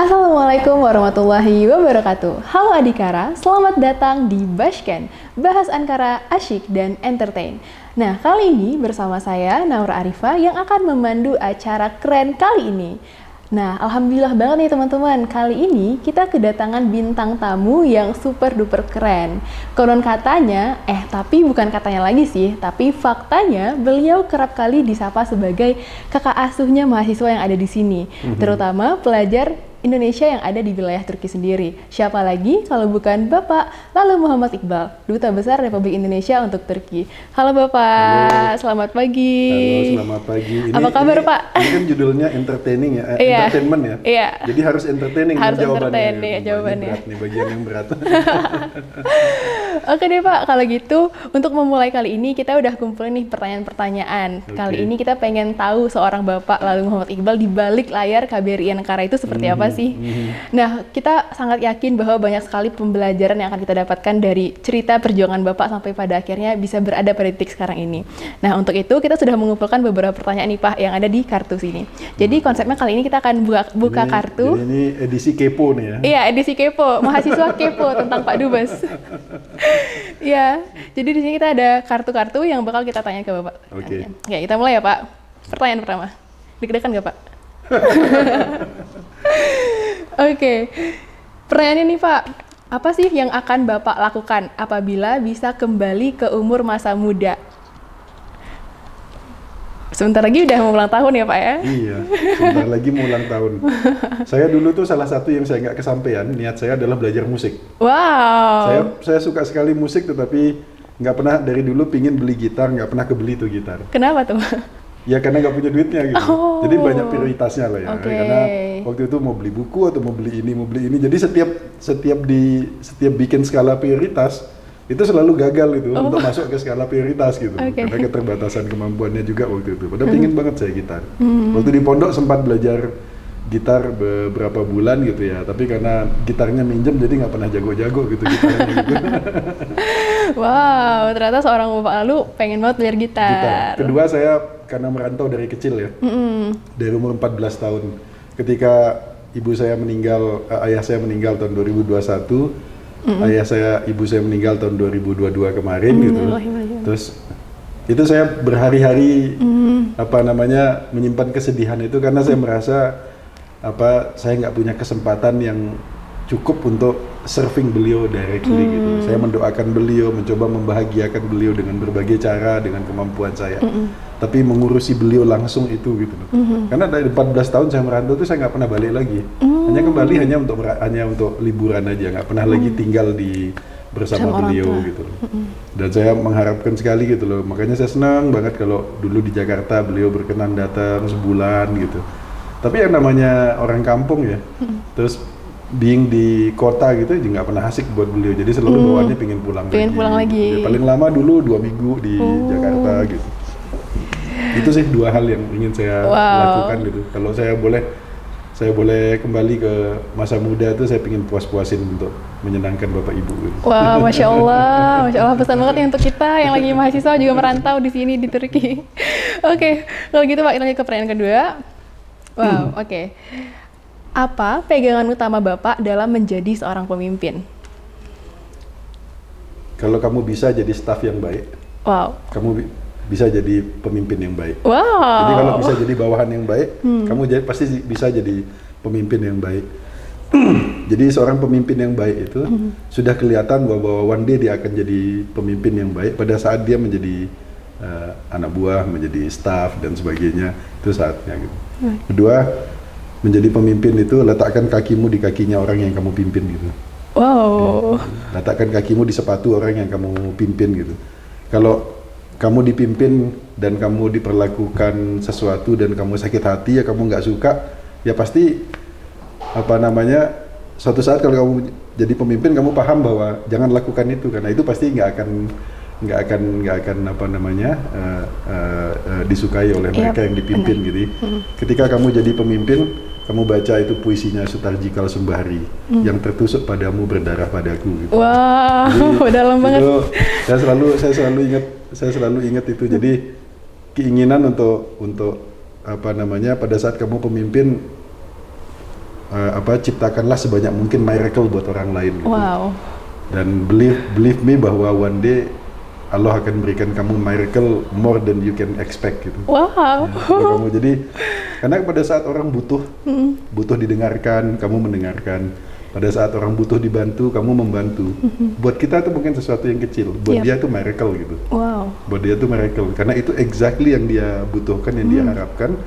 Assalamualaikum warahmatullahi wabarakatuh. Halo Adikara, selamat datang di Bashken, bahas Ankara asyik dan entertain. Nah, kali ini bersama saya Naura Arifah yang akan memandu acara keren kali ini. Nah, alhamdulillah banget nih teman-teman, kali ini kita kedatangan bintang tamu yang super duper keren. Konon katanya, tapi bukan katanya lagi sih, tapi faktanya beliau kerap kali disapa sebagai kakak asuhnya mahasiswa yang ada di sini, terutama pelajar Indonesia yang ada di wilayah Turki sendiri. Siapa lagi kalau bukan Bapak Lalu Muhammad Iqbal, Duta Besar Republik Indonesia untuk Turki. Halo Bapak, Halo. Selamat pagi. Halo, selamat pagi. Apa kabar Pak? Ini kan judulnya entertaining ya, Iya. entertainment ya. Iya. Jadi harus entertaining Harus jawabannya. entertain nih jawabannya. Berat nih, bagian yang berat. Oke deh Pak, kalau gitu untuk memulai kali ini kita udah kumpulin nih pertanyaan-pertanyaan. Kali ini kita pengen tahu seorang Bapak Lalu Muhammad Iqbal di balik layar KBRI Ankara itu seperti apa sih? Nah, kita sangat yakin bahwa banyak sekali pembelajaran yang akan kita dapatkan dari cerita perjuangan Bapak sampai pada akhirnya bisa berada pada titik sekarang ini. Nah, untuk itu kita sudah mengumpulkan beberapa pertanyaan nih Pak yang ada di kartu sini. Jadi konsepnya kali ini kita akan buka kartu. Jadi ini edisi kepo nih ya. Iya, edisi kepo, mahasiswa kepo tentang Pak Dubes. Iya, jadi di sini kita ada kartu-kartu yang bakal kita tanya ke Bapak. Oke. Oke, kita mulai ya Pak. Pertanyaan pertama, deg-degan nggak Pak? Oke, pertanyaannya nih Pak, apa sih yang akan Bapak lakukan apabila bisa kembali ke umur masa muda? Sebentar lagi udah mau ulang tahun ya Pak ya? Iya, sebentar lagi mau ulang tahun. Saya dulu tuh salah satu yang saya nggak kesampaian, niat saya adalah belajar musik. Wow. Saya suka sekali musik, tetapi nggak pernah dari dulu pingin beli gitar, nggak pernah kebeli tuh gitar. Kenapa tuh? Ya karena nggak punya duitnya gitu. Oh. Jadi banyak prioritasnya lah ya. Oke. Karena waktu itu mau beli buku atau mau beli ini, mau beli ini. Jadi setiap bikin skala prioritas itu selalu gagal itu untuk masuk ke skala prioritas gitu. Oke. Karena keterbatasan kemampuannya juga waktu itu. Padahal pingin banget saya gitar. Waktu di pondok sempat belajar gitar beberapa bulan gitu ya. Tapi karena gitarnya minjem jadi nggak pernah jago-jago gitu gitarnya gitu. Wow, ternyata seorang Bapak Lalu pengen banget belajar gitar. Gitar. Kedua saya karena merantau dari kecil ya, dari umur 14 tahun. Ketika ibu saya meninggal, ayah saya meninggal tahun 2021, ibu saya meninggal tahun 2022 kemarin gitu. Terus itu saya berhari-hari menyimpan kesedihan itu karena saya merasa saya nggak punya kesempatan yang cukup untuk serving beliau directly gitu. Saya mendoakan beliau, mencoba membahagiakan beliau dengan berbagai cara, dengan kemampuan saya. Tapi mengurusi beliau langsung itu gitu loh. Karena dari 14 tahun saya merantau tuh saya nggak pernah balik lagi. Hanya kembali hanya untuk liburan aja, nggak pernah lagi tinggal bersama beliau gitu loh. Dan saya mengharapkan sekali gitu loh. Makanya saya senang banget kalau dulu di Jakarta beliau berkenan datang sebulan gitu. Tapi yang namanya orang kampung ya, terus being di kota gitu juga nggak pernah asik buat beliau, jadi selalu bawaannya pengen pulang lagi. Ya, paling lama dulu 2 minggu di Jakarta gitu. Itu sih 2 hal yang ingin saya lakukan gitu. Kalau saya boleh kembali ke masa muda itu, saya pengen puas-puasin untuk menyenangkan bapak ibu gitu. Wah, masya Allah pesan banget nih untuk kita yang lagi mahasiswa juga merantau di sini di Turki. Oke, kalau gitu Pak, kita lanjut ke pertanyaan kedua. Wow, oke. Apa pegangan utama Bapak dalam menjadi seorang pemimpin? Kalau kamu bisa jadi staf yang baik, kamu bisa jadi pemimpin yang baik. Wow. Jadi kalau bisa jadi bawahan yang baik, kamu pasti bisa jadi pemimpin yang baik. Jadi seorang pemimpin yang baik itu sudah kelihatan bahwa one day dia akan jadi pemimpin yang baik pada saat dia menjadi anak buah, menjadi staf dan sebagainya, itu saatnya gitu. Kedua, menjadi pemimpin itu letakkan kakimu di kakinya orang yang kamu pimpin gitu. Wow. Letakkan kakimu di sepatu orang yang kamu pimpin gitu. Kalau kamu dipimpin dan kamu diperlakukan sesuatu dan kamu sakit hati, ya kamu nggak suka, ya pasti suatu saat kalau kamu jadi pemimpin kamu paham bahwa jangan lakukan itu, karena itu pasti nggak akan disukai oleh mereka yang dipimpin gitu. Ketika kamu jadi pemimpin, kamu baca itu puisinya Sutarjikal Sembari, yang tertusuk padamu berdarah padaku gitu. Wah, dalam banget. Saya selalu ingat itu. Jadi keinginan untuk pada saat kamu pemimpin, ciptakanlah sebanyak mungkin miracle buat orang lain gitu. Wow. Dan believe me bahwa one day Allah akan berikan kamu miracle more than you can expect gitu. Wow. Kamu jadi karena pada saat orang butuh didengarkan, kamu mendengarkan. Pada saat orang butuh dibantu, kamu membantu. Buat kita itu mungkin sesuatu yang kecil, buat dia itu miracle gitu. Wow. Buat dia itu miracle karena itu exactly yang dia butuhkan, yang dia harapkan,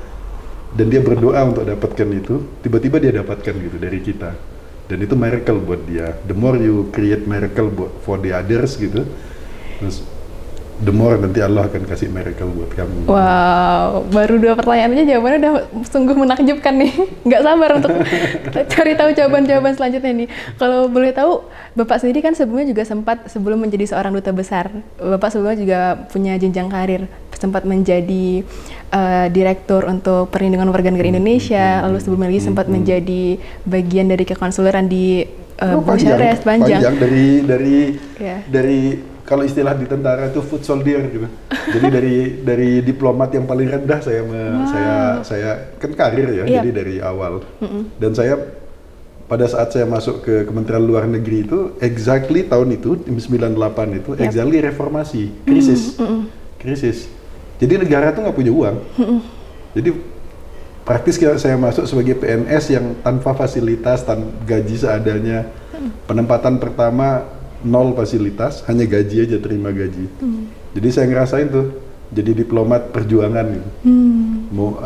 dan dia berdoa untuk dapatkan itu. Tiba-tiba dia dapatkan gitu dari kita. Dan itu miracle buat dia. The more you create miracle for the others gitu, terus the more nanti Allah akan kasih miracle buat kamu. Wow, baru 2 pertanyaan aja jawabannya udah sungguh menakjubkan nih. Nggak sabar untuk cari tahu jawaban-jawaban selanjutnya nih. Kalau boleh tahu, Bapak sendiri kan sebelumnya juga sempat sebelum menjadi seorang duta besar, Bapak sebelumnya juga punya jenjang karir, sempat menjadi direktur untuk perlindungan warga negara Indonesia, lalu sebelumnya lagi sempat menjadi bagian dari kekonsuleran di Bucharest, panjang. Dari kalau istilah di tentara itu foot soldier gitu. Jadi dari diplomat yang paling rendah saya kan karir ya, jadi dari awal. Dan saya pada saat saya masuk ke Kementerian Luar Negeri itu exactly tahun itu 98 itu exactly reformasi, krisis. Jadi negara tuh nggak punya uang. Jadi praktis saya masuk sebagai PNS yang tanpa fasilitas, gaji seadanya. Penempatan pertama 0 fasilitas, hanya gaji aja, terima gaji. Jadi saya ngerasain tuh jadi diplomat perjuangan gitu. Mau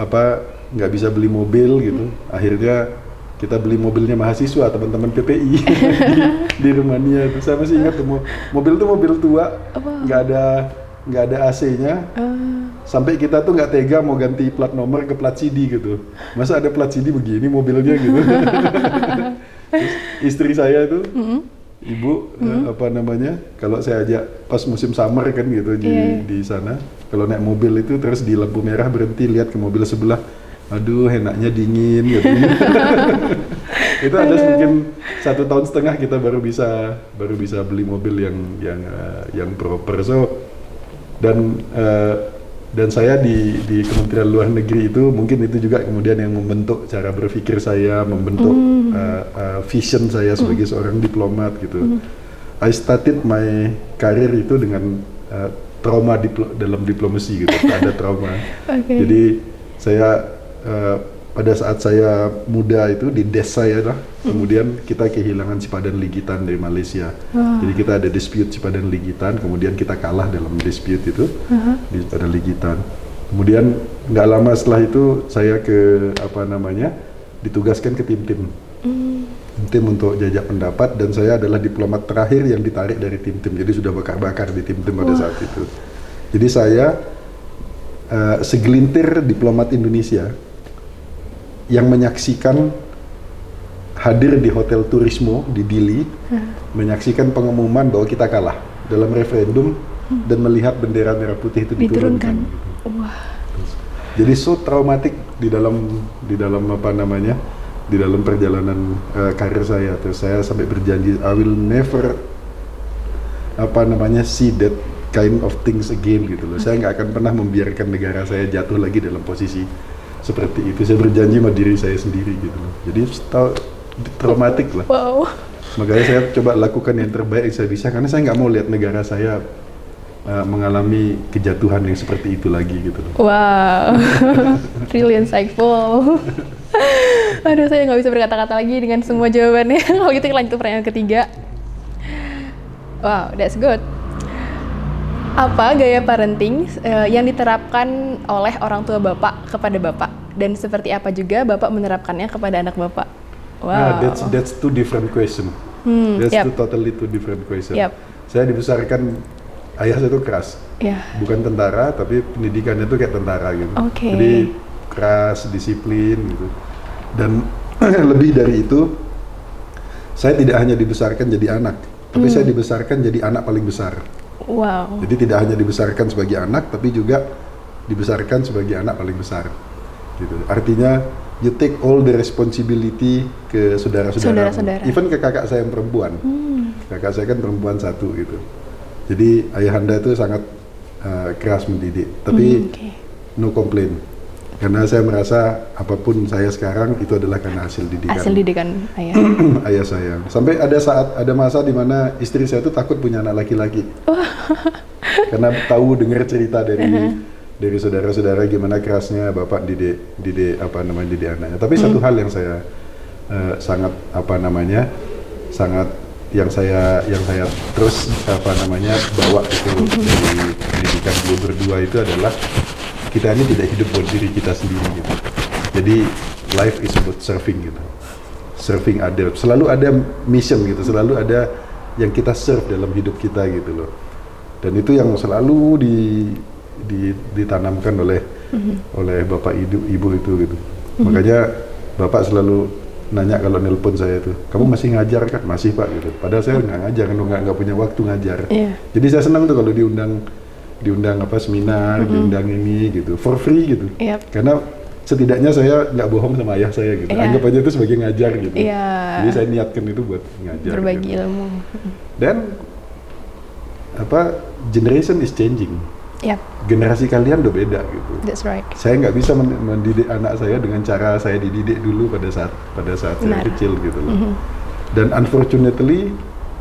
nggak bisa beli mobil gitu. Akhirnya kita beli mobilnya mahasiswa, teman-teman PPI di Rumania. Terus saya masih ingat tuh mobil tuh mobil tua, nggak ada AC-nya. Sampai kita tuh nggak tega mau ganti plat nomor ke plat CD gitu. Masa ada plat CD begini mobilnya gitu. Terus istri saya tuh Ibu, kalau saya ajak pas musim summer kan gitu di sana, kalau naik mobil itu terus di lampu merah berhenti lihat ke mobil sebelah, aduh enaknya dingin gitu. Itu ada mungkin 1,5 tahun kita baru bisa beli mobil yang proper. So dan saya di Kementerian Luar Negeri itu mungkin itu juga kemudian yang membentuk cara berpikir saya, membentuk vision saya sebagai seorang diplomat gitu. I started my career itu dengan trauma dalam diplomasi gitu, ada trauma. Jadi saya pada saat saya muda itu di desa saya lah, kemudian kita kehilangan Cipadan Ligitan dari Malaysia. Jadi kita ada dispute Cipadan Ligitan, kemudian kita kalah dalam dispute itu di Cipadan Ligitan. Kemudian nggak lama setelah itu saya ditugaskan ke tim-tim untuk jajak pendapat, dan saya adalah diplomat terakhir yang ditarik dari tim-tim. Jadi sudah bakar-bakar di tim-tim pada saat itu. Jadi saya segelintir diplomat Indonesia yang menyaksikan hadir di hotel Turismo di Dili, menyaksikan pengumuman bahwa kita kalah dalam referendum dan melihat bendera merah putih itu diturunkan. Gitu. Jadi so traumatik di dalam perjalanan karir saya. Terus saya sampai berjanji I will never see that kind of things again gitu loh. Saya nggak akan pernah membiarkan negara saya jatuh lagi dalam posisi seperti itu. Saya berjanji sama diri saya sendiri gitu loh. Jadi traumatik lah. Wow. Makanya saya coba lakukan yang terbaik yang saya bisa, karena saya nggak mau lihat negara saya mengalami kejatuhan yang seperti itu lagi gitu loh. Wow. Really insightful. Aduh, saya nggak bisa berkata-kata lagi dengan semua jawabannya. Kalau gitu lanjut ke pertanyaan ketiga. Wow, that's good. Apa gaya parenting yang diterapkan oleh orang tua Bapak kepada Bapak, dan seperti apa juga Bapak menerapkannya kepada anak Bapak? Wow. That's two different question. Totally two different question. Saya dibesarkan, ayah saya itu keras. Bukan tentara, tapi pendidikannya itu kayak tentara gitu. Jadi keras, disiplin gitu. Dan lebih dari itu, saya tidak hanya dibesarkan jadi anak, tapi saya dibesarkan jadi anak paling besar. Wow. Jadi tidak hanya dibesarkan sebagai anak, tapi juga dibesarkan sebagai anak paling besar. Gitu. Artinya you take all the responsibility ke saudara-saudara, even ke kakak saya yang perempuan. Kakak saya kan perempuan 1 gitu. Jadi ayahanda itu sangat keras mendidik, tapi no complain. Karena saya merasa apapun saya sekarang itu adalah karena hasil didikan. Hasil didikan ayah. Ayah saya. Sampai ada masa di mana istri saya itu takut punya anak laki-laki. Karena tahu dengar cerita dari saudara-saudara gimana kerasnya bapak didik anaknya. Tapi satu hal yang saya yang saya terus bawa itu dari pendidikan beliau berdua itu adalah kita ini tidak hidup buat diri kita sendiri gitu. Jadi life is about serving gitu. Serving others. Selalu ada mission gitu, selalu ada yang kita serve dalam hidup kita gitu loh. Dan itu yang selalu ditanamkan oleh bapak ibu itu gitu. Makanya bapak selalu nanya kalau nelpon saya itu, kamu masih ngajar kan? Masih pak gitu. Padahal saya nggak ngajar, nggak punya waktu ngajar. Jadi saya senang tuh kalau diundang seminar, diundang ini gitu, for free gitu. Karena setidaknya saya nggak bohong sama ayah saya gitu. Anggap aja itu sebagai ngajar gitu. Jadi saya niatkan itu buat ngajar. Berbagi gitu. ilmu. Dan generation is changing. Generasi kalian udah beda gitu. That's right. Saya nggak bisa mendidik anak saya dengan cara saya dididik dulu pada saat saya kecil gitu loh. Dan unfortunately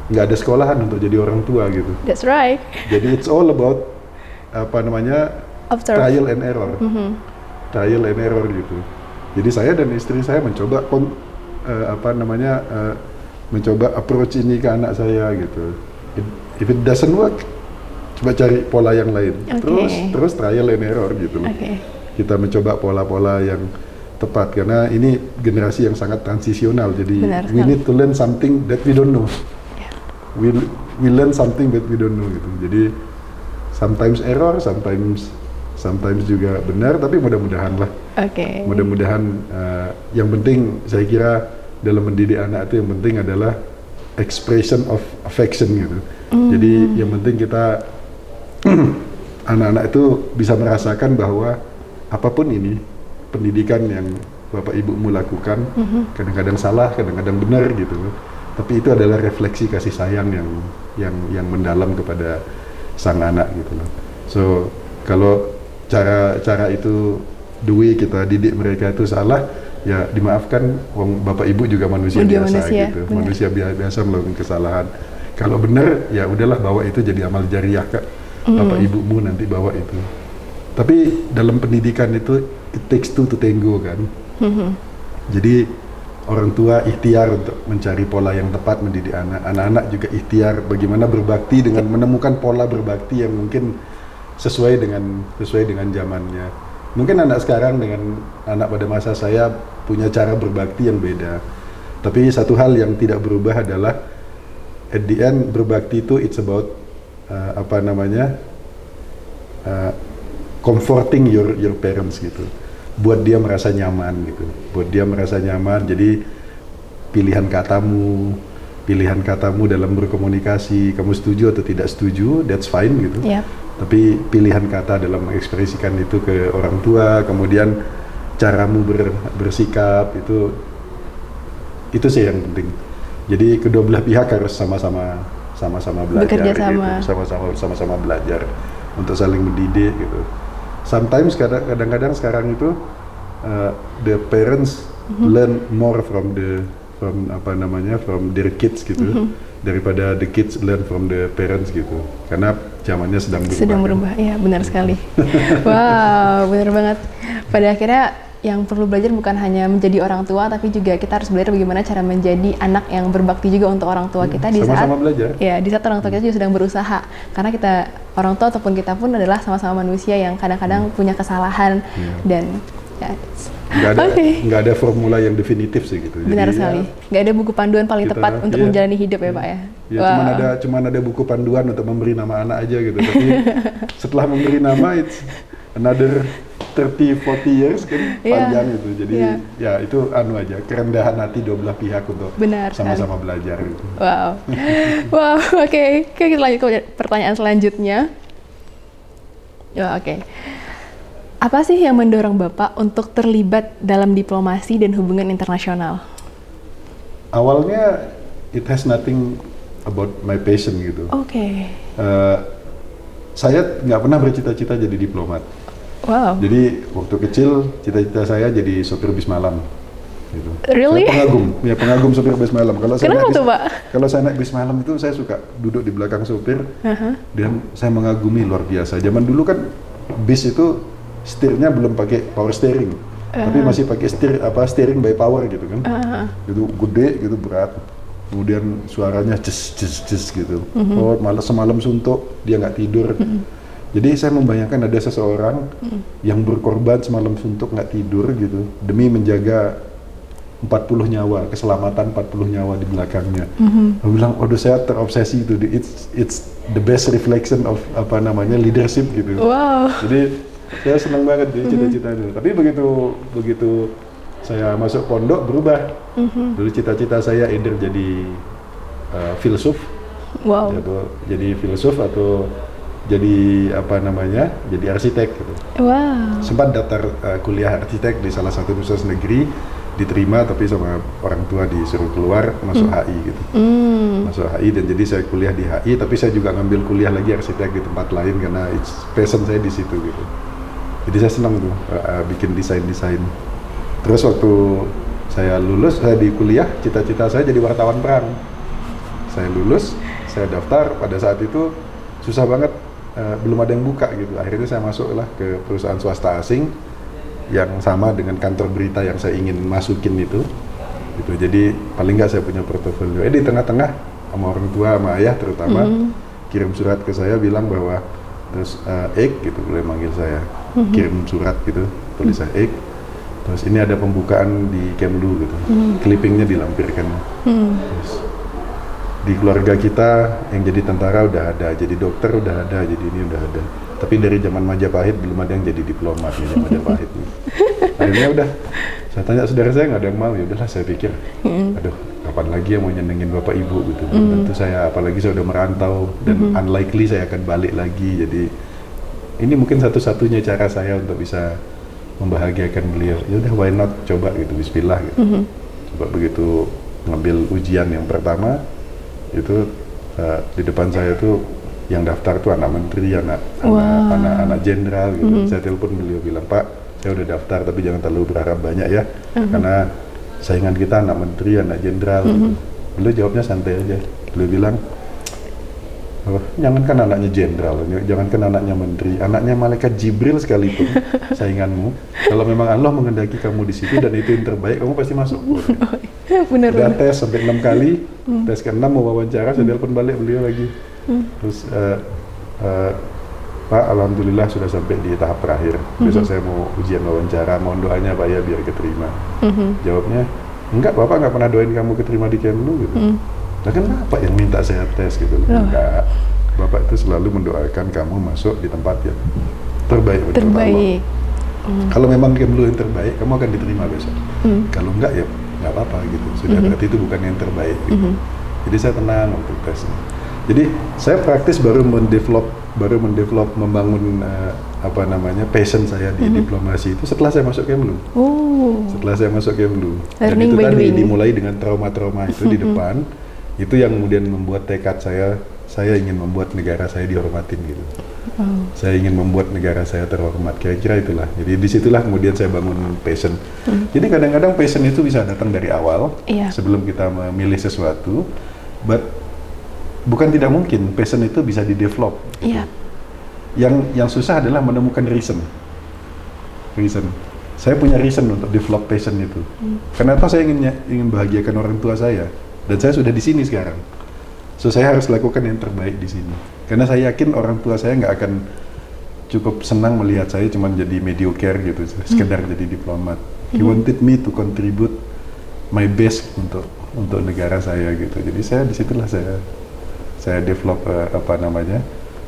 nggak ada sekolahan untuk jadi orang tua gitu. That's right. Jadi it's all about trial and error. Trial and error gitu. Jadi saya dan istri saya mencoba mencoba approach ini ke anak saya gitu. If it doesn't work, coba cari pola yang lain. Terus trial and error gitu loh. Kita mencoba pola-pola yang tepat karena ini generasi yang sangat transisional. Jadi we need to learn something that we don't know. We learn something that we don't know gitu. Jadi sometimes error, sometimes juga benar, tapi mudah-mudahan lah. Mudah-mudahan yang penting saya kira dalam mendidik anak itu yang penting adalah expression of affection gitu. Jadi yang penting kita anak-anak itu bisa merasakan bahwa apapun ini pendidikan yang bapak ibumu lakukan kadang-kadang salah, kadang-kadang benar gitu. Tapi itu adalah refleksi kasih sayang yang mendalam kepada sang anak gitu loh. So kalau cara itu the way kita didik mereka itu salah, ya dimaafkan, bapak ibu juga manusia biasa gitu. Bener. Manusia biasa melakukan kesalahan. Kalau benar ya udahlah, bawa itu jadi amal jariah kak. Bapak ibumu nanti bawa itu. Tapi dalam pendidikan itu it takes two to tango kan. Jadi orang tua ikhtiar untuk mencari pola yang tepat mendidik anak. Anak-anak juga ikhtiar bagaimana berbakti dengan menemukan pola berbakti yang mungkin sesuai dengan zamannya. Mungkin anak sekarang dengan anak pada masa saya punya cara berbakti yang beda. Tapi satu hal yang tidak berubah adalah at the end berbakti itu it's about comforting your parents gitu. Buat dia merasa nyaman gitu. Buat dia merasa nyaman. Jadi pilihan katamu dalam berkomunikasi, kamu setuju atau tidak setuju, that's fine gitu. Tapi pilihan kata dalam mengekspresikan itu ke orang tua, kemudian caramu bersikap itu sih yang penting. Jadi kedua belah pihak harus sama-sama belajar, bekerja gitu. sama-sama belajar untuk saling mendidik gitu. Sometimes kadang-kadang sekarang itu the parents learn more from their kids gitu, daripada the kids learn from the parents gitu. Karena zamannya sedang berubah. Iya, benar sekali. Wow, benar banget. Pada akhirnya yang perlu belajar bukan hanya menjadi orang tua, tapi juga kita harus belajar bagaimana cara menjadi anak yang berbakti juga untuk orang tua kita di saat belajar. Ya, di saat orang tua kita juga sedang berusaha. Karena kita orang tua ataupun kita pun adalah sama-sama manusia yang kadang-kadang punya kesalahan dan ya. Nggak ada formula yang definitif sih gitu. Benar sekali. Nggak ada buku panduan paling tepat untuk menjalani hidup ya Pak ya. Cuman ada buku panduan untuk memberi nama anak aja gitu. Tapi setelah memberi nama it's another 30-40 years kan panjang itu. Jadi ya itu aja kerendahan hati dua belah pihak untuk sama-sama belajar gitu. Wow, oke. Kita lanjut ke pertanyaan selanjutnya. Oke. Apa sih yang mendorong Bapak untuk terlibat dalam diplomasi dan hubungan internasional? Awalnya it has nothing about my passion gitu. Oke. Saya nggak pernah bercita-cita jadi diplomat. Wow. Jadi waktu kecil cita-cita saya jadi sopir bis malam. Gitu. Really? Saya pengagum sopir bis malam. Kenapa tuh, Pak? Kalau saya naik bis malam itu saya suka duduk di belakang sopir dan saya mengagumi luar biasa. Zaman dulu kan bis itu setirnya belum pakai power steering, tapi masih pakai steering by power gitu kan. Itu gede gitu, berat. Kemudian suaranya jes gitu. Oh, malah semalam suntuk, dia nggak tidur. Jadi saya membayangkan ada seseorang yang berkorban semalam suntuk nggak tidur gitu demi menjaga 40 nyawa, keselamatan 40 nyawa di belakangnya. Aku bilang, saya terobsesi itu. It's the best reflection of leadership gitu. Wow. Jadi saya senang banget di cita-cita itu. Tapi begitu saya masuk pondok berubah. Dulu cita-cita saya either jadi filsuf, wow, jadi filsuf atau jadi jadi arsitek gitu. Wow. Sempat daftar kuliah arsitek di salah satu universitas negeri, diterima tapi sama orang tua disuruh keluar masuk HI gitu. Masuk HI dan jadi saya kuliah di HI, tapi saya juga ngambil kuliah lagi arsitek di tempat lain karena passion saya di situ gitu. Jadi saya senang tuh bikin desain. Terus waktu saya lulus, saya di kuliah, cita-cita saya jadi wartawan perang. Saya lulus, saya daftar, pada saat itu susah banget, belum ada yang buka gitu. Akhirnya saya masuklah ke perusahaan swasta asing yang sama dengan kantor berita yang saya ingin masukin itu. Gitu. Jadi paling nggak saya punya portofolio. Di tengah-tengah sama orang tua, sama ayah terutama, kirim surat ke saya bilang bahwa terus Ek gitu, boleh manggil saya, kirim surat gitu, tulis saya Ek. Terus ini ada pembukaan di Kemlu gitu, clippingnya dilampirkan. Terus, di keluarga kita yang jadi tentara udah ada, jadi dokter udah ada, jadi ini udah ada. Tapi dari zaman Majapahit belum ada yang jadi diplomat di Majapahit. Akhirnya udah, saya tanya saudara saya nggak ada yang mau, ya udahlah saya pikir, aduh kapan lagi yang mau nyenengin bapak ibu gitu. Tentu saya, apalagi saya udah merantau dan unlikely saya akan balik lagi. Jadi ini mungkin satu-satunya cara saya untuk bisa membahagiakan beliau. Ya udah, why not, coba gitu, bismillah gitu. Coba begitu ngambil ujian yang pertama itu di depan saya tuh yang daftar tuh anak menteri, anak jenderal gitu. Saya telepon beliau bilang, Pak, saya udah daftar tapi jangan terlalu berharap banyak ya, karena saingan kita anak menteri, anak jenderal gitu. Beliau jawabnya santai aja. Beliau bilang, jangankan anaknya jenderal, jangankan anaknya menteri, anaknya malaikat Jibril sekalipun sainganmu. Kalau memang Allah menghendaki kamu di situ dan itu yang terbaik, kamu pasti masuk. Benar. Udah tes sampai 6 kali, tes ke-6 mau wawancara, saya telepon balik beliau lagi. Terus Pak, alhamdulillah sudah sampai di tahap terakhir. Besok saya mau ujian wawancara, mohon doanya Pak ya biar keterima. Jawabnya, enggak, Bapak nggak pernah doain kamu keterima di Kemlu gitu. Nah kan Bapak yang minta saya tes gitu. Enggak, Bapak itu selalu mendoakan kamu masuk di tempat yang terbaik. Kalau memang Kemlu yang terbaik, kamu akan diterima besok. Kalau enggak ya nggak apa-apa gitu. Sudah berarti itu bukan yang terbaik gitu. Jadi saya tenang untuk tesnya. Jadi saya praktis baru mendevelop membangun passion saya di diplomasi itu setelah saya masuk Kemlu. Setelah saya masuk Kemlu. Dan itu tadi dimulai dengan trauma-trauma itu di depan. Itu yang kemudian membuat tekad saya ingin membuat negara saya dihormatin gitu. Saya ingin membuat negara saya terhormat, kira-kira itulah. Jadi disitulah kemudian saya bangun passion. Jadi kadang-kadang passion itu bisa datang dari awal, sebelum kita memilih sesuatu, but bukan tidak mungkin passion itu bisa di-develop. Gitu. Yang susah adalah menemukan reason. Saya punya reason untuk develop passion itu. Kenapa saya ingin bahagiakan orang tua saya? Dan saya sudah di sini sekarang. So saya harus lakukan yang terbaik di sini. Karena saya yakin orang tua saya nggak akan cukup senang melihat saya cuma jadi mediocre gitu, sekedar jadi diplomat. He wanted me to contribute my best untuk negara saya gitu. Jadi saya disitulah saya develop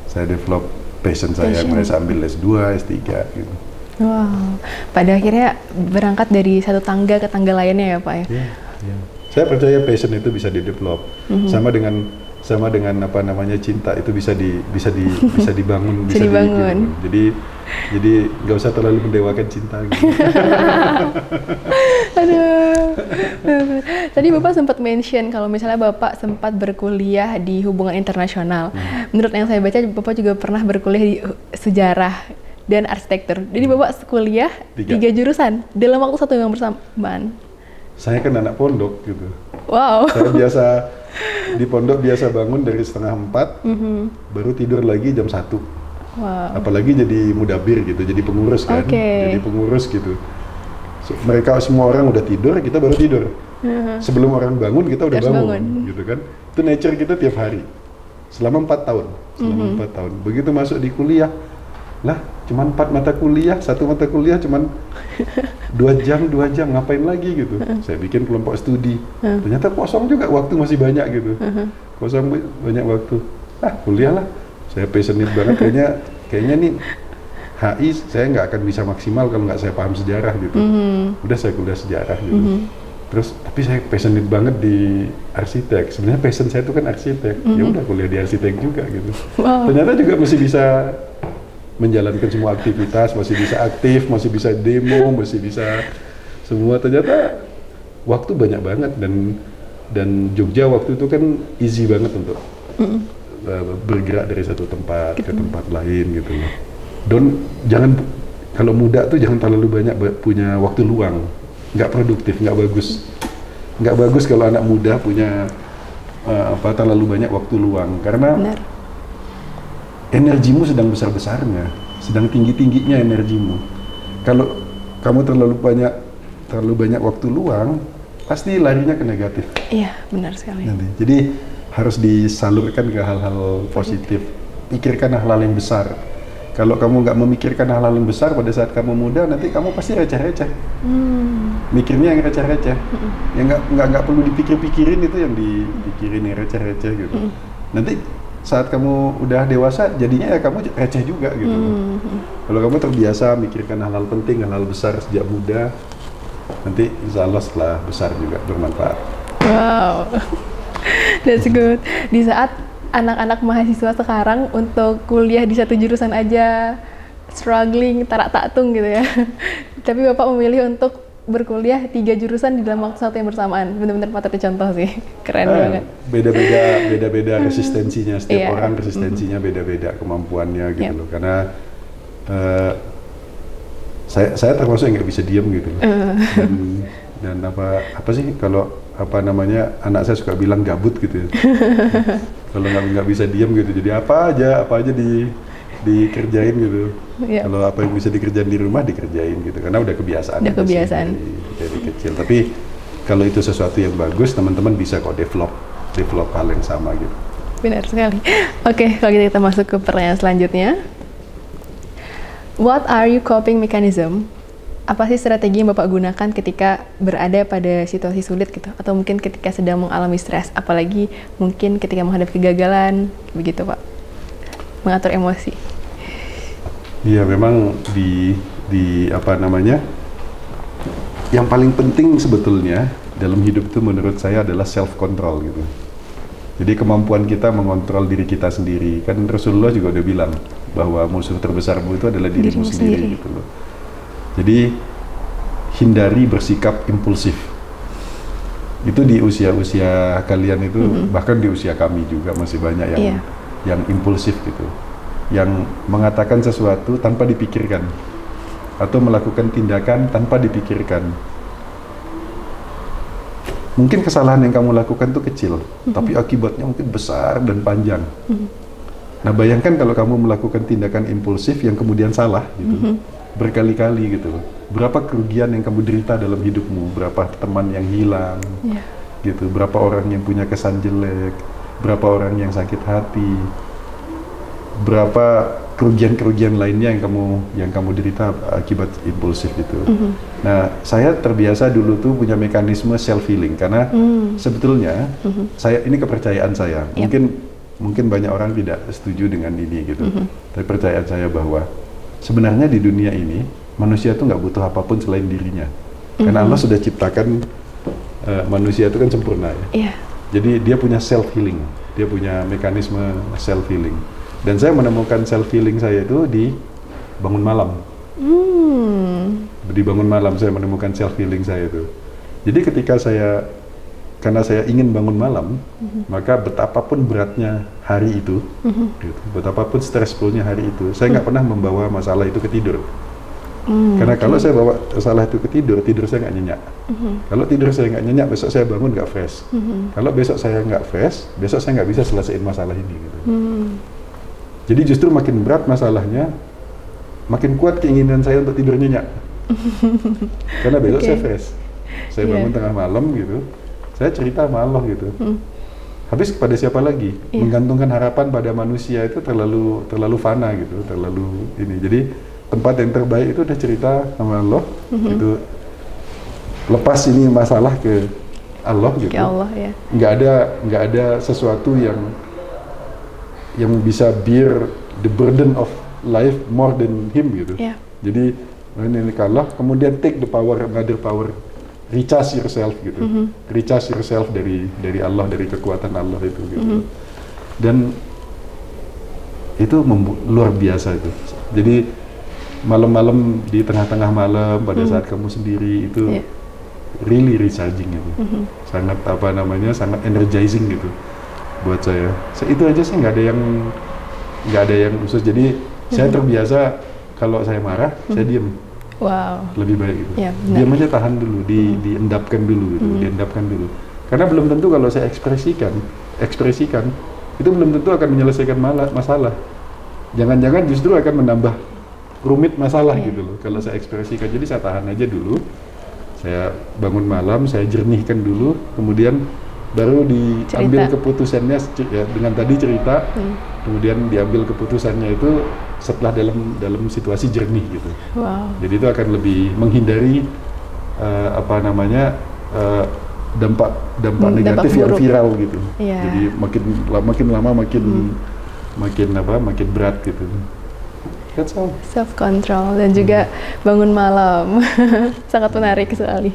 saya develop passion saya, mulai saya ambil S2, S3 gitu. Wow, pada akhirnya berangkat dari satu tangga ke tangga lainnya ya Pak ya? Iya. Saya percaya passion itu bisa di-develop. Sama dengan cinta itu bisa dibangun, bisa dibangun. Jadi nggak usah terlalu mendewakan cinta gitu. Aduh. Tadi Bapak sempat mention kalau misalnya Bapak sempat berkuliah di hubungan internasional. Menurut yang saya baca, Bapak juga pernah berkuliah di sejarah dan arsitektur. Jadi Bapak kuliah 3 jurusan dalam waktu satu yang bersamaan. Saya kan anak pondok gitu. Wow. Saya biasa di pondok biasa bangun dari 3:30, baru tidur lagi jam 1. Wow. Apalagi jadi mudabir gitu, jadi pengurus kan. Jadi pengurus gitu. Mereka semua orang udah tidur, kita baru tidur. Sebelum orang bangun, kita udah bangun gitu kan. Itu nature kita tiap hari. Selama 4 tahun. Selama 4 tahun. Begitu masuk di kuliah, lah cuman 4 mata kuliah, 1 mata kuliah cuman 2 jam, ngapain lagi gitu. Saya bikin kelompok studi. Ternyata kosong juga, waktu masih banyak gitu. Kosong banyak waktu. Kuliah lah. Saya passionate banget, kayaknya nih HI saya nggak akan bisa maksimal kalau nggak saya paham sejarah gitu. Udah saya kuliah sejarah gitu. Terus tapi saya passionate banget di arsitek. Sebenarnya passion saya itu kan arsitek. Ya udah kuliah di arsitek juga gitu. Ternyata juga masih bisa menjalankan semua aktivitas, masih bisa aktif, masih bisa demo, masih bisa semua. Ternyata waktu banyak banget dan Jogja waktu itu kan easy banget untuk bergerak dari satu tempat ke tempat lain gitu loh. Jangan kalau muda tuh jangan terlalu banyak punya waktu luang, nggak produktif, nggak bagus kalau anak muda punya terlalu banyak waktu luang karena energimu sedang besar-besarnya, sedang tinggi-tingginya energimu. Kalau kamu terlalu banyak waktu luang, pasti larinya ke negatif. Iya, benar sekali. Jadi harus disalurkan ke hal-hal positif. Pikirkan hal-hal yang besar. Kalau kamu nggak memikirkan hal-hal yang besar pada saat kamu muda, nanti kamu pasti receh-receh. Mikirnya yang receh-receh. Yang nggak perlu dipikir-pikirin itu yang dipikirin yang receh-receh gitu. Nanti saat kamu udah dewasa, jadinya ya kamu receh juga gitu. Kalau kamu terbiasa mikirkan hal-hal penting, hal-hal besar sejak muda, nanti insya Allah setelah besar juga bermanfaat. Wow, that's good. Di saat anak-anak mahasiswa sekarang untuk kuliah di satu jurusan aja struggling, tarak-taktung gitu ya. Tapi Bapak memilih untuk berkuliah 3 jurusan di dalam waktu satu yang bersamaan. Benar-benar patut dicontoh sih. Keren banget. Beda-beda resistensinya. Setiap orang resistensinya beda-beda kemampuannya gitu loh. Karena saya termasuk yang nggak bisa diem gitu loh. Dan apa sih kalau anak saya suka bilang gabut gitu ya. Kalau nggak bisa diam gitu, jadi apa aja dikerjain gitu. Kalau apa yang bisa dikerjain di rumah dikerjain gitu, karena udah kebiasaan. Dari kecil. Tapi kalau itu sesuatu yang bagus, teman-teman bisa kok develop hal yang sama gitu. Benar sekali. Oke, kalau kita masuk ke pertanyaan selanjutnya. What are you coping mechanism? Apa sih strategi yang Bapak gunakan ketika berada pada situasi sulit gitu? Atau mungkin ketika sedang mengalami stres, apalagi mungkin ketika menghadapi kegagalan, begitu Pak? Mengatur emosi. Iya, memang yang paling penting sebetulnya dalam hidup itu menurut saya adalah self control gitu. Jadi kemampuan kita mengontrol diri kita sendiri. Kan Rasulullah juga udah bilang bahwa musuh terbesarmu itu adalah dirimu sendiri gitu loh. Jadi hindari bersikap impulsif. Itu di usia-usia kalian itu, bahkan di usia kami juga masih banyak yang impulsif gitu. Yang mengatakan sesuatu tanpa dipikirkan atau melakukan tindakan tanpa dipikirkan. Mungkin kesalahan yang kamu lakukan itu kecil, tapi akibatnya mungkin besar dan panjang. Nah, bayangkan kalau kamu melakukan tindakan impulsif yang kemudian salah gitu. Berkali-kali gitu. Berapa kerugian yang kamu derita dalam hidupmu, berapa teman yang hilang, gitu, berapa orang yang punya kesan jelek, berapa orang yang sakit hati, berapa kerugian-kerugian lainnya yang kamu derita akibat impulsif itu. Nah, saya terbiasa dulu tuh punya mekanisme self healing karena sebetulnya ini kepercayaan saya. Mungkin banyak orang tidak setuju dengan ini gitu. Tapi kepercayaan saya bahwa sebenarnya di dunia ini manusia itu nggak butuh apapun selain dirinya, karena Allah sudah ciptakan manusia itu kan sempurna ya. Jadi dia punya self healing, dia punya mekanisme self healing. Dan saya menemukan self healing saya itu di bangun malam. Di bangun malam saya menemukan self healing saya itu. Jadi ketika saya karena saya ingin bangun malam, maka betapapun beratnya hari itu, gitu, betapapun stressfulnya hari itu, saya nggak pernah membawa masalah itu ke tidur. Karena kalau saya bawa masalah itu ke tidur, tidur saya nggak nyenyak. Kalau tidur saya nggak nyenyak, besok saya bangun nggak fresh. Kalau besok saya nggak fresh, besok saya nggak bisa selesaiin masalah ini. Gitu. Jadi justru makin berat masalahnya, makin kuat keinginan saya untuk tidur nyenyak. Karena besok saya fresh. Saya bangun tengah malam gitu, saya cerita sama Allah gitu. Habis kepada siapa lagi? Menggantungkan harapan pada manusia itu terlalu fana gitu, terlalu ini. Jadi tempat yang terbaik itu udah cerita sama Allah, itu lepas ini masalah ke Allah gitu. Ke Allah ya. Nggak ada sesuatu yang bisa bear the burden of life more than him gitu. Yeah. Jadi ini kalah, kemudian take the power, another power, recharge yourself gitu, recharge yourself dari Allah, dari kekuatan Allah itu gitu. Dan itu luar biasa itu. Jadi malam-malam di tengah-tengah malam pada saat kamu sendiri itu really recharging itu, sangat sangat energizing gitu buat saya. Itu aja sih nggak ada yang khusus. Jadi saya terbiasa kalau saya marah saya diem. Wow. Lebih baik gitu. Ya, diam aja, tahan dulu, diendapkan dulu gitu, diendapkan dulu. Karena belum tentu kalau saya ekspresikan itu belum tentu akan menyelesaikan masalah. Jangan-jangan justru akan menambah rumit masalah gitu loh kalau saya ekspresikan. Jadi saya tahan aja dulu. Saya bangun malam, saya jernihkan dulu, kemudian baru diambil keputusannya ya, dengan tadi cerita, kemudian diambil keputusannya itu setelah dalam situasi jernih gitu. Wow. Jadi itu akan lebih menghindari dampak negatif yang viral gitu. Yeah. Jadi makin lama makin berat gitu. That's all. Self control dan juga bangun malam. Sangat menarik sekali.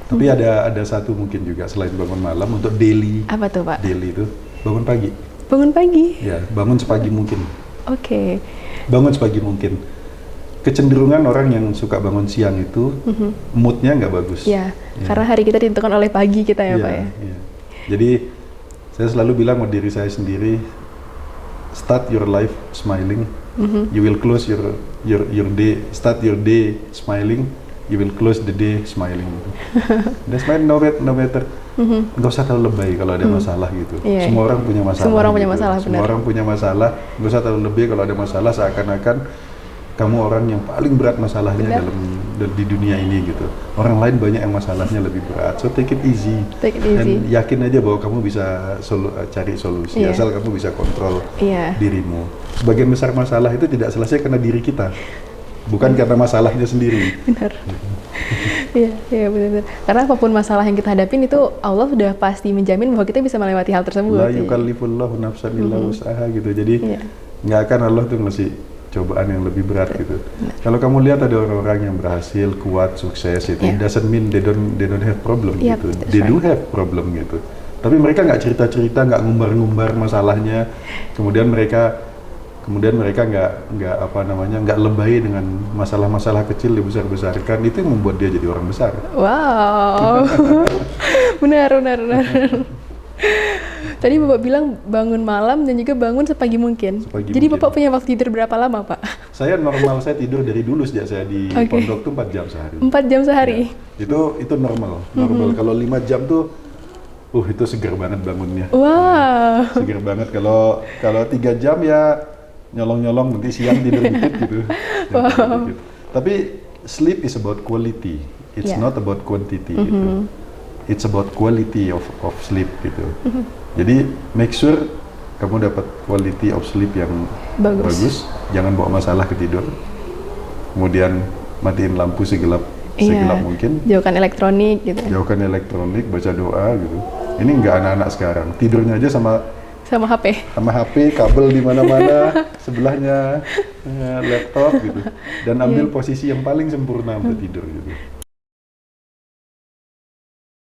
Tapi ada satu mungkin juga selain bangun malam untuk daily. Apa tuh, Pak? Daily itu bangun pagi. Bangun pagi? Ya, bangun sepagi mungkin. Oke. Bangun sepagi mungkin. Kecenderungan orang yang suka bangun siang itu moodnya nggak bagus. Ya, karena hari kita ditentukan oleh pagi kita ya, Pak ya. Ya. Jadi saya selalu bilang sama diri saya sendiri, start your life smiling, you will close your day. Start your day smiling, you will close the day smiling. That's why no matter. Nggak usah terlalu lebay kalau ada masalah gitu. Yeah. Semua orang punya masalah. Semua orang punya gitu. masalah, Semua benar. orang punya masalah. Nggak usah terlalu lebay kalau ada masalah, seakan-akan kamu orang yang paling berat masalahnya di dunia ini gitu. Orang lain banyak yang masalahnya lebih berat. So take it easy. Take it easy. Dan yakin aja bahwa kamu bisa cari solusi, asal kamu bisa kontrol dirimu. Sebagian besar masalah itu tidak selesai karena diri kita, bukan karena masalahnya sendiri. Benar. Iya benar. Karena apapun masalah yang kita hadapin itu Allah sudah pasti menjamin bahwa kita bisa melewati hal tersebut. La yukallifullahu nafsan illa wus'aha gitu. Jadi nggak akan Allah tuh ngasih cobaan yang lebih berat gitu. Kalau kamu lihat ada orang-orang yang berhasil, kuat, sukses itu, it doesn't mean they don't have problem gitu. They do have problem gitu. Tapi mereka nggak cerita-cerita, nggak ngumbar-ngumbar masalahnya. Kemudian mereka nggak lebay dengan masalah-masalah kecil dibesar-besarkan. Itu yang membuat dia jadi orang besar. Wow. benar. Tadi Bapak bilang bangun malam dan juga bangun sepagi mungkin. Jadi Bapak punya waktu tidur berapa lama, Pak? Saya tidur dari dulu sejak saya di pondok tuh 4 jam sehari. 4 jam sehari? Ya, itu normal. Kalau 5 jam tuh itu segar banget bangunnya. Wow. Segar banget. Kalau 3 jam ya nyolong-nyolong, nanti siang tidur dikit gitu. Wow. Tapi sleep is about quality. It's not about quantity gitu. It's about quality of sleep gitu. Jadi make sure kamu dapat quality of sleep yang bagus. Jangan bawa masalah ke tidur. Kemudian matiin lampu segelap mungkin. Jauhkan elektronik gitu. Jauhkan elektronik, baca doa gitu. Ini nggak anak-anak sekarang. Tidurnya aja sama HP. Sama HP, kabel di mana-mana, sebelahnya laptop gitu. Dan ambil posisi yang paling sempurna untuk tidur gitu.